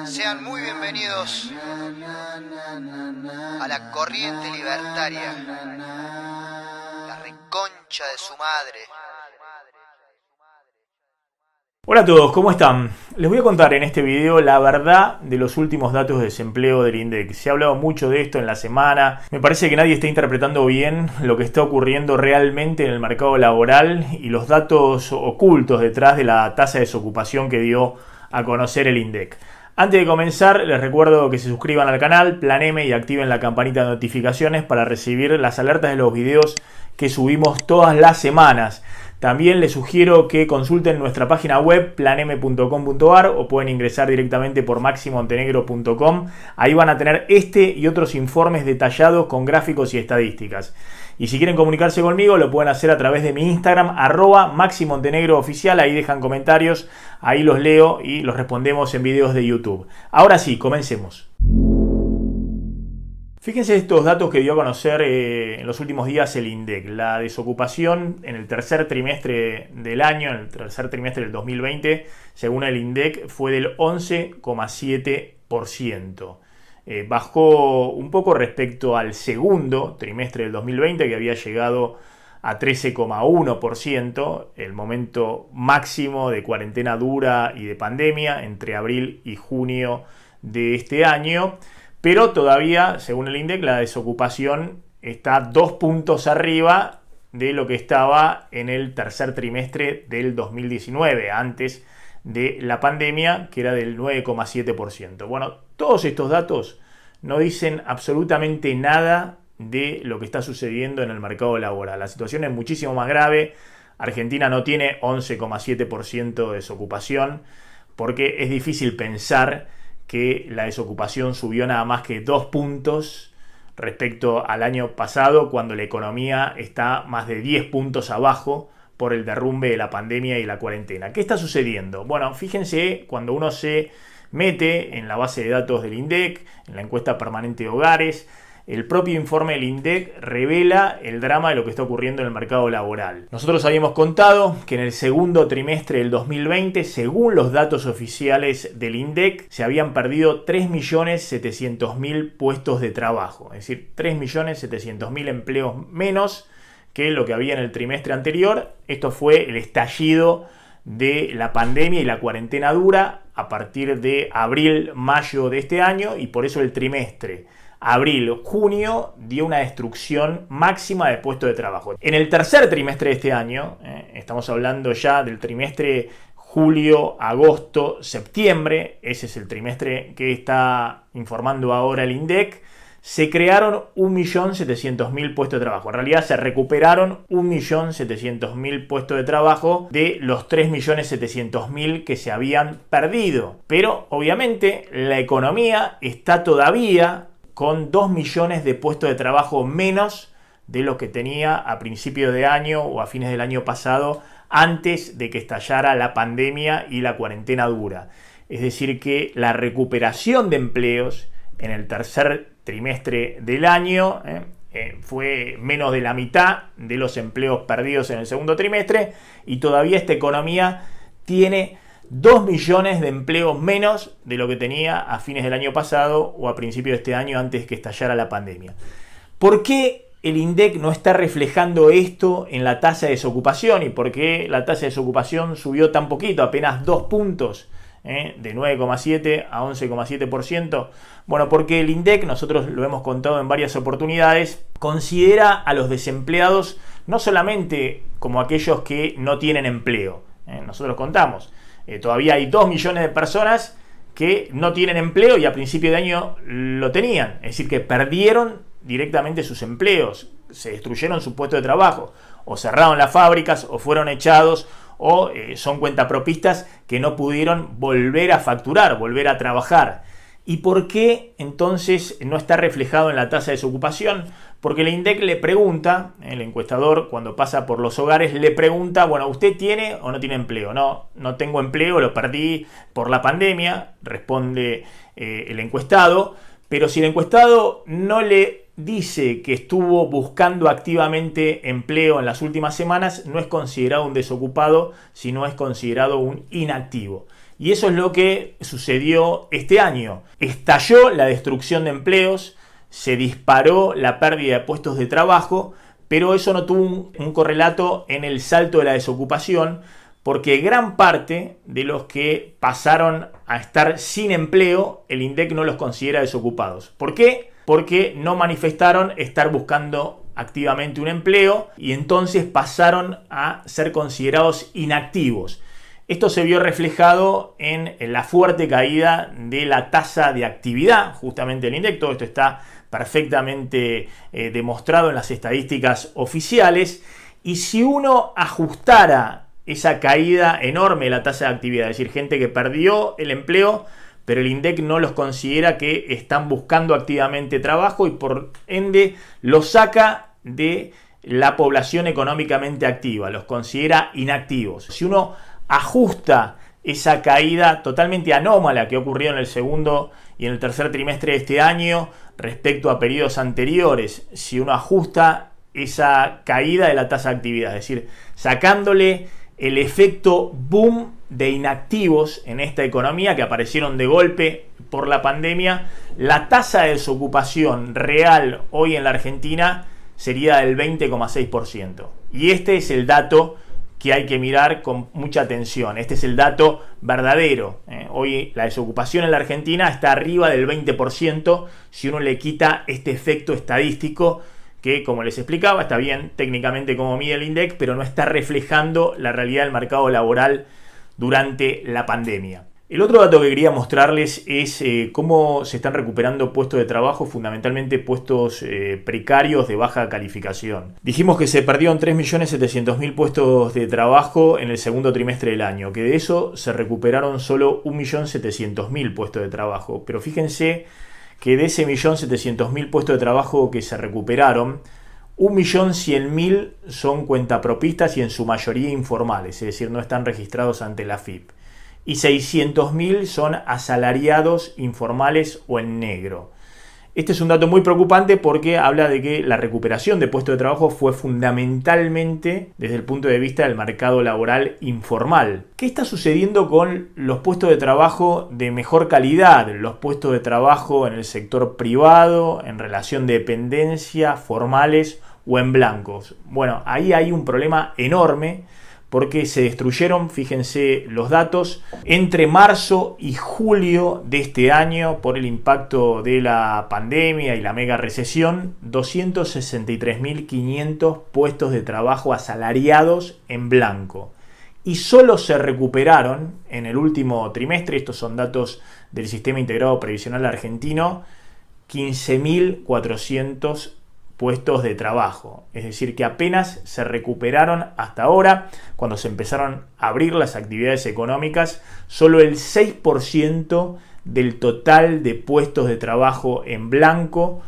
Sean muy bienvenidos a la corriente libertaria, la reconcha de su madre. Hola a todos, ¿cómo están? Les voy a contar en este video la verdad de los últimos datos de desempleo del INDEC. Se ha hablado mucho de esto en la semana. Me parece que nadie está interpretando bien lo que está ocurriendo realmente en el mercado laboral y los datos ocultos detrás de la tasa de desocupación que dio a conocer el INDEC. Antes de comenzar, les recuerdo que se suscriban al canal, Planeme y activen la campanita de notificaciones para recibir las alertas de los videos que subimos todas las semanas. También les sugiero que consulten nuestra página web planeme.com.ar o pueden ingresar directamente por maximontenegro.com. Ahí van a tener este y otros informes detallados con gráficos y estadísticas. Y si quieren comunicarse conmigo lo pueden hacer a través de mi Instagram, @maximontenegrooficial. Ahí dejan comentarios, ahí los leo y los respondemos en videos de YouTube. Ahora sí, comencemos. Fíjense estos datos que dio a conocer en los últimos días el INDEC. La desocupación en el tercer trimestre del año, en el tercer trimestre del 2020, según el INDEC, fue del 11,7%. Bajó un poco respecto al segundo trimestre del 2020, que había llegado a 13,1%, el momento máximo de cuarentena dura y de pandemia entre abril y junio de este año. Pero todavía, según el INDEC, la desocupación está 2 puntos arriba de lo que estaba en el tercer trimestre del 2019, antes de la pandemia, que era del 9,7%. Bueno, todos estos datos no dicen absolutamente nada de lo que está sucediendo en el mercado laboral. La situación es muchísimo más grave. Argentina no tiene 11,7% de desocupación, porque es difícil pensar que la desocupación subió nada más que 2 puntos respecto al año pasado, cuando la economía está más de 10 puntos abajo por el derrumbe de la pandemia y la cuarentena. ¿Qué está sucediendo? Bueno, fíjense, cuando uno se mete en la base de datos del INDEC, en la encuesta permanente de hogares, el propio informe del INDEC revela el drama de lo que está ocurriendo en el mercado laboral. Nosotros habíamos contado que en el segundo trimestre del 2020, según los datos oficiales del INDEC, se habían perdido 3.700.000 puestos de trabajo. Es decir, 3.700.000 empleos menos que lo que había en el trimestre anterior. Esto fue el estallido de la pandemia y la cuarentena dura a partir de abril-mayo de este año, y por eso el trimestre abril-junio dio una destrucción máxima de puestos de trabajo. En el tercer trimestre de este año, estamos hablando ya del trimestre julio, agosto, septiembre, ese es el trimestre que está informando ahora el INDEC, se crearon 1.700.000 puestos de trabajo. En realidad se recuperaron 1.700.000 puestos de trabajo de los 3.700.000 que se habían perdido. Pero obviamente la economía está todavía con 2 millones de puestos de trabajo menos de lo que tenía a principios de año o a fines del año pasado, antes de que estallara la pandemia y la cuarentena dura. Es decir, que la recuperación de empleos en el tercer trimestre del año fue menos de la mitad de los empleos perdidos en el segundo trimestre, y todavía esta economía tiene 2 millones de empleos menos de lo que tenía a fines del año pasado o a principios de este año, antes que estallara la pandemia. ¿Por qué el INDEC no está reflejando esto en la tasa de desocupación? ¿Y por qué la tasa de desocupación subió tan poquito, apenas 2 puntos, de 9,7 a 11,7%? Bueno, porque el INDEC, nosotros lo hemos contado en varias oportunidades, considera a los desempleados no solamente como aquellos que no tienen empleo. Nosotros contamos, todavía hay 2 millones de personas que no tienen empleo y a principio de año lo tenían. Es decir, que perdieron directamente sus empleos, se destruyeron su puesto de trabajo, o cerraron las fábricas, o fueron echados, o son cuentapropistas que no pudieron volver a facturar, volver a trabajar. ¿Y por qué entonces no está reflejado en la tasa de desocupación? Porque el INDEC le pregunta, el encuestador cuando pasa por los hogares le pregunta, bueno, ¿usted tiene o no tiene empleo? No tengo empleo, lo perdí por la pandemia, responde el encuestado. Pero si el encuestado no le dice que estuvo buscando activamente empleo en las últimas semanas, no es considerado un desocupado, sino es considerado un inactivo. Y eso es lo que sucedió este año. Estalló la destrucción de empleos, se disparó la pérdida de puestos de trabajo, pero eso no tuvo un correlato en el salto de la desocupación, porque gran parte de los que pasaron a estar sin empleo, el INDEC no los considera desocupados. ¿Por qué? Porque no manifestaron estar buscando activamente un empleo y entonces pasaron a ser considerados inactivos. Esto se vio reflejado en la fuerte caída de la tasa de actividad, justamente del INDEC. Todo esto está perfectamente demostrado en las estadísticas oficiales. Y si uno ajustara esa caída enorme de la tasa de actividad, es decir, gente que perdió el empleo, pero el INDEC no los considera que están buscando activamente trabajo y por ende los saca de la población económicamente activa, los considera inactivos. Si uno ajusta esa caída totalmente anómala que ocurrió en el segundo y en el tercer trimestre de este año respecto a periodos anteriores, si uno ajusta esa caída de la tasa de actividad, es decir, sacándole el efecto boom de inactivos en esta economía que aparecieron de golpe por la pandemia, la tasa de desocupación real hoy en la Argentina sería del 20,6%. Y este es el dato que hay que mirar con mucha atención. Este es el dato verdadero. Hoy la desocupación en la Argentina está arriba del 20% si uno le quita este efecto estadístico que, como les explicaba, está bien técnicamente como mide el INDEC, pero no está reflejando la realidad del mercado laboral durante la pandemia. El otro dato que quería mostrarles es cómo se están recuperando puestos de trabajo, fundamentalmente puestos precarios de baja calificación. Dijimos que se perdieron 3.700.000 puestos de trabajo en el segundo trimestre del año, que de eso se recuperaron solo 1.700.000 puestos de trabajo. Pero fíjense que de ese 1.700.000 puestos de trabajo que se recuperaron, 1.100.000 son cuentapropistas y en su mayoría informales, es decir, no están registrados ante la AFIP. Y 600.000 son asalariados informales o en negro. Este es un dato muy preocupante porque habla de que la recuperación de puestos de trabajo fue fundamentalmente desde el punto de vista del mercado laboral informal. ¿Qué está sucediendo con los puestos de trabajo de mejor calidad? Los puestos de trabajo en el sector privado, en relación de dependencia, formales o en blancos. Bueno, ahí hay un problema enorme porque se destruyeron, fíjense los datos, entre marzo y julio de este año por el impacto de la pandemia y la mega recesión, 263.500 puestos de trabajo asalariados en blanco. Y solo se recuperaron en el último trimestre, estos son datos del Sistema Integrado Previsional Argentino, 15.400 puestos de trabajo, es decir que apenas se recuperaron hasta ahora, cuando se empezaron a abrir las actividades económicas, solo el 6% del total de puestos de trabajo en blanco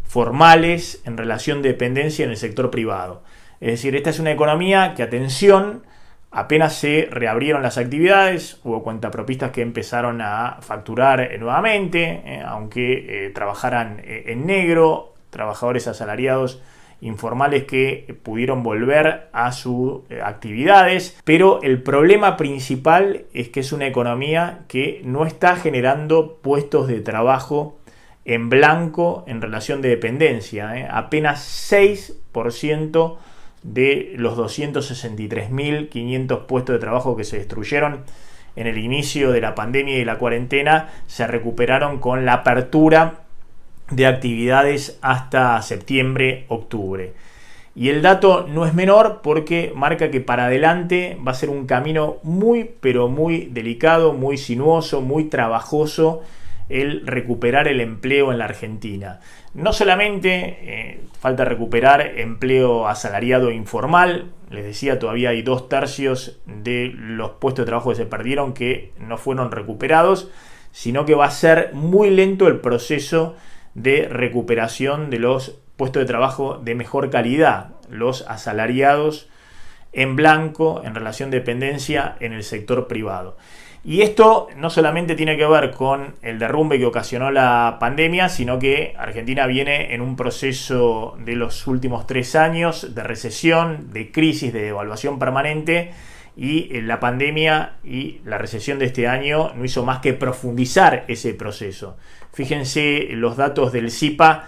formales en relación de dependencia en el sector privado. Es decir, esta es una economía que, atención, apenas se reabrieron las actividades, hubo cuentapropistas que empezaron a facturar nuevamente, aunque trabajaran en negro, trabajadores asalariados informales que pudieron volver a sus actividades, pero el problema principal es que es una economía que no está generando puestos de trabajo en blanco en relación de dependencia. Apenas 6% de los 263.500 puestos de trabajo que se destruyeron en el inicio de la pandemia y la cuarentena se recuperaron con la apertura de actividades hasta septiembre, octubre. Y el dato no es menor porque marca que para adelante va a ser un camino muy, pero muy delicado, muy sinuoso, muy trabajoso el recuperar el empleo en la Argentina. No solamente falta recuperar empleo asalariado informal, les decía, todavía hay 2/3 de los puestos de trabajo que se perdieron que no fueron recuperados, sino que va a ser muy lento el proceso de recuperación de los puestos de trabajo de mejor calidad, los asalariados en blanco en relación de dependencia en el sector privado. Y esto no solamente tiene que ver con el derrumbe que ocasionó la pandemia, sino que Argentina viene en un proceso de los últimos 3 años de recesión, de crisis, de devaluación permanente, y la pandemia y la recesión de este año no hizo más que profundizar ese proceso. Fíjense los datos del CIPA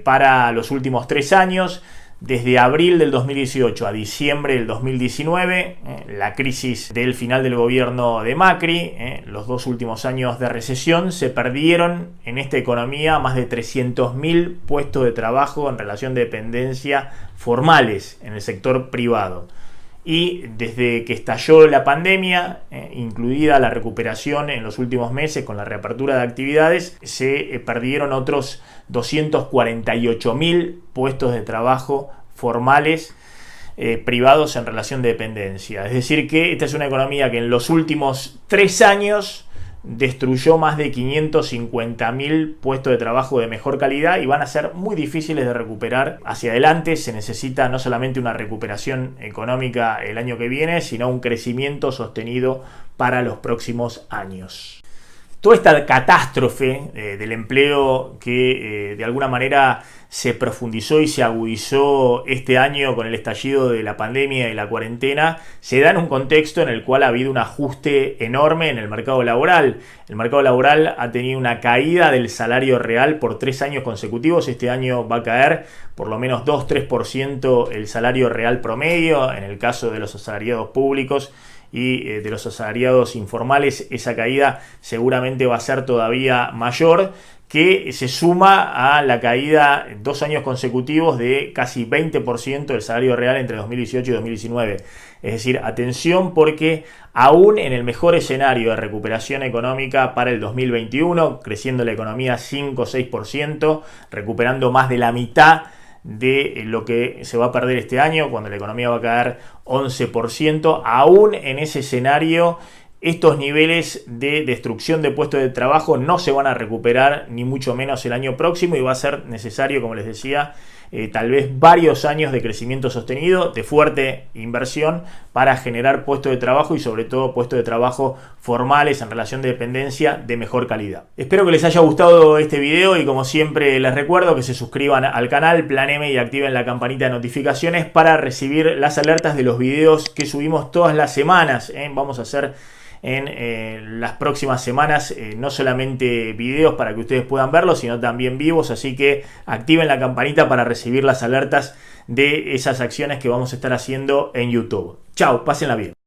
para los últimos 3 años. Desde abril del 2018 a diciembre del 2019, la crisis del final del gobierno de Macri, los 2 últimos años de recesión, se perdieron en esta economía más de 300.000 puestos de trabajo en relación de dependencia formales en el sector privado. Y desde que estalló la pandemia, incluida la recuperación en los últimos meses con la reapertura de actividades, se perdieron otros 248.000 puestos de trabajo formales privados en relación de dependencia. Es decir que esta es una economía que en los últimos 3 años destruyó más de 550.000 puestos de trabajo de mejor calidad y van a ser muy difíciles de recuperar hacia adelante. Se necesita no solamente una recuperación económica el año que viene, sino un crecimiento sostenido para los próximos años. Toda esta catástrofe del empleo que de alguna manera se profundizó y se agudizó este año con el estallido de la pandemia y la cuarentena, se da en un contexto en el cual ha habido un ajuste enorme en el mercado laboral. El mercado laboral ha tenido una caída del salario real por 3 años consecutivos. Este año va a caer por lo menos 2-3% el salario real promedio. En el caso de los asalariados públicos y de los asalariados informales, esa caída seguramente va a ser todavía mayor, que se suma a la caída 2 años consecutivos de casi 20% del salario real entre 2018 y 2019. Es decir, atención, porque aún en el mejor escenario de recuperación económica para el 2021, creciendo la economía 5 o 6%, recuperando más de la mitad de lo que se va a perder este año, cuando la economía va a caer 11%, aún en ese escenario estos niveles de destrucción de puestos de trabajo no se van a recuperar, ni mucho menos el año próximo, y va a ser necesario, como les decía, tal vez varios años de crecimiento sostenido, de fuerte inversión para generar puestos de trabajo y sobre todo puestos de trabajo formales en relación de dependencia de mejor calidad. Espero que les haya gustado este video y como siempre les recuerdo que se suscriban al canal Plan M y activen la campanita de notificaciones para recibir las alertas de los videos que subimos todas las semanas. Vamos a hacer en las próximas semanas no solamente videos para que ustedes puedan verlos, sino también vivos, así que activen la campanita para recibir las alertas de esas acciones que vamos a estar haciendo en YouTube. Chao, pásenla bien.